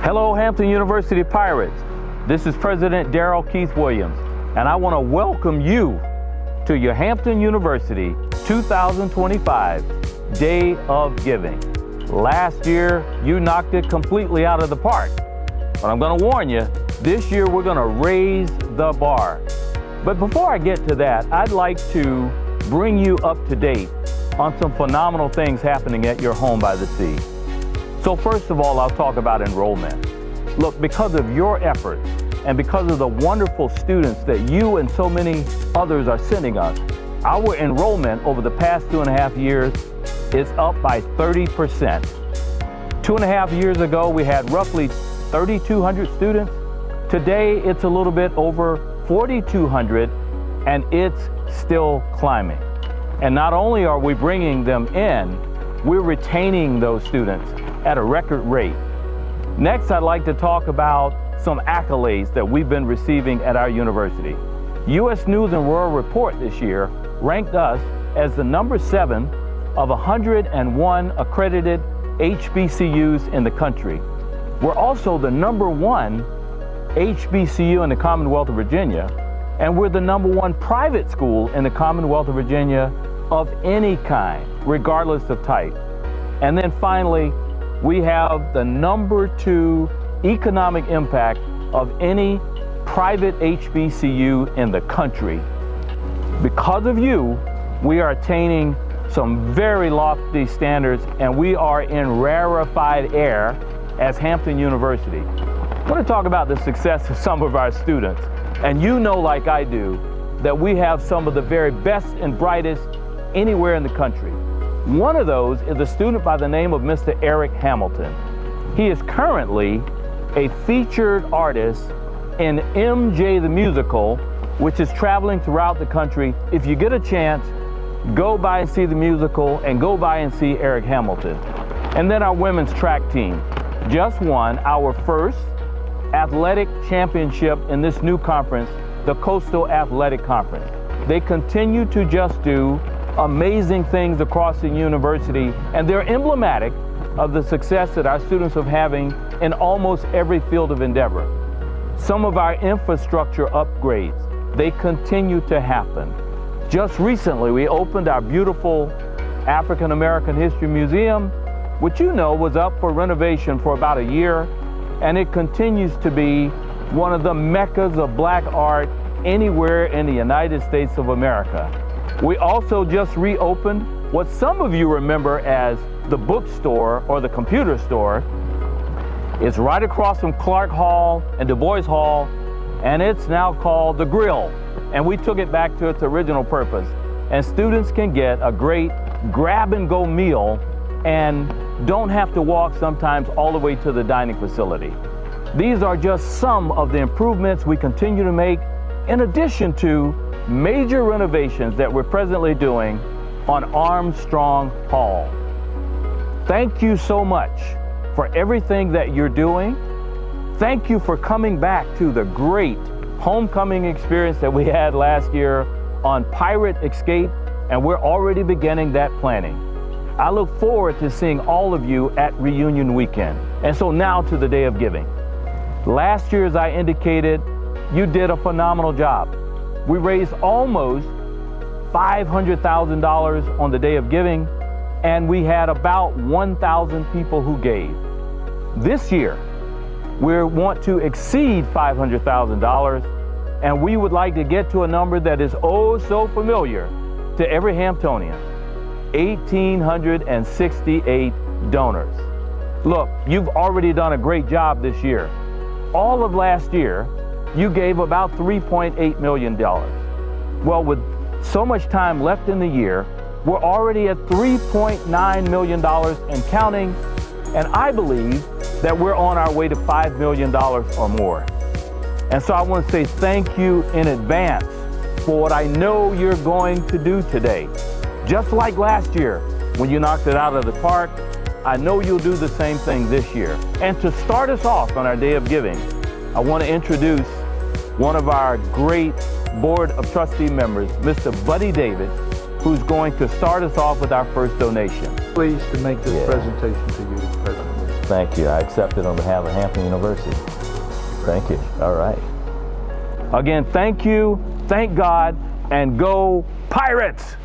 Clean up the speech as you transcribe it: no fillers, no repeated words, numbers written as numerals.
Hello, Hampton University Pirates. This is President Darrell Keith Williams, and I want to welcome you to your Hampton University 2025 Day of Giving. Last year, you knocked it completely out of the park. But I'm going to warn you, this year we're going to raise the bar. But before I get to that, I'd like to bring you up to date on some phenomenal things happening at your home by the sea. So first of all, I'll talk about enrollment. Look, because of your efforts and because of the wonderful students that you and so many others are sending us, our enrollment over the past 2.5 years is up by 30%. 2.5 years ago, we had roughly 3,200 students. Today, it's a little bit over 4,200, and it's still climbing. And not only are we bringing them in, we're retaining those students at a record rate. Next, I'd like to talk about some accolades that we've been receiving at our university. U.S. News and World Report this year ranked us as the number 7 of 101 accredited HBCUs in the country. We're also the number 1 HBCU in the Commonwealth of Virginia, and we're the number 1 private school in the Commonwealth of Virginia of any kind, regardless of type. And then finally, we have the number 2 economic impact of any private HBCU in the country. Because of you, we are attaining some very lofty standards, and we are in rarefied air as Hampton University. I want to talk about the success of some of our students. And you know, like I do, that we have some of the very best and brightest anywhere in the country. One of those is a student by the name of Mr. Eric Hamilton. He is currently a featured artist in MJ the Musical, which is traveling throughout the country. If you get a chance, go by and see the musical and go by and see Eric Hamilton. And then our women's track team just won our first athletic championship in this new conference, the Coastal Athletic Conference. They continue to just do amazing things across the university, and they're emblematic of the success that our students are having in almost every field of endeavor. Some of our infrastructure upgrades, they continue to happen. Just recently, we opened our beautiful African American History Museum, which you know was up for renovation for about a year, and it continues to be one of the meccas of black art anywhere in the United States of America. We also just reopened what some of you remember as the bookstore or the computer store. It's right across from Clark Hall and Du Bois Hall, and it's now called The Grill. And we took it back to its original purpose. And students can get a great grab-and-go meal and don't have to walk sometimes all the way to the dining facility. These are just some of the improvements we continue to make, in addition to major renovations that we're presently doing on Armstrong Hall. Thank you so much for everything that you're doing. Thank you for coming back to the great homecoming experience that we had last year on Pirate Escape, and we're already beginning that planning. I look forward to seeing all of you at reunion weekend. And so now to the Day of Giving. Last year, as I indicated, you did a phenomenal job. We raised almost $500,000 on the Day of Giving, and we had about 1,000 people who gave. This year, we want to exceed $500,000, and we would like to get to a number that is oh so familiar to every Hamptonian, 1,868 donors. Look, you've already done a great job this year. All of last year, you gave about $3.8 million. Well, with so much time left in the year, we're already at $3.9 million and counting, and I believe that we're on our way to $5 million or more. And so I want to say thank you in advance for what I know you're going to do today. Just like last year, when you knocked it out of the park, I know you'll do the same thing this year. And to start us off on our Day of Giving, I want to introduce one of our great Board of Trustee members, Mr. Buddy David, who's going to start us off with our first donation. Pleased to make this presentation to you, President Williams. thank you. I accept it on behalf of Hampton University. Thank you. All right. Again, thank you, thank God, and go Pirates!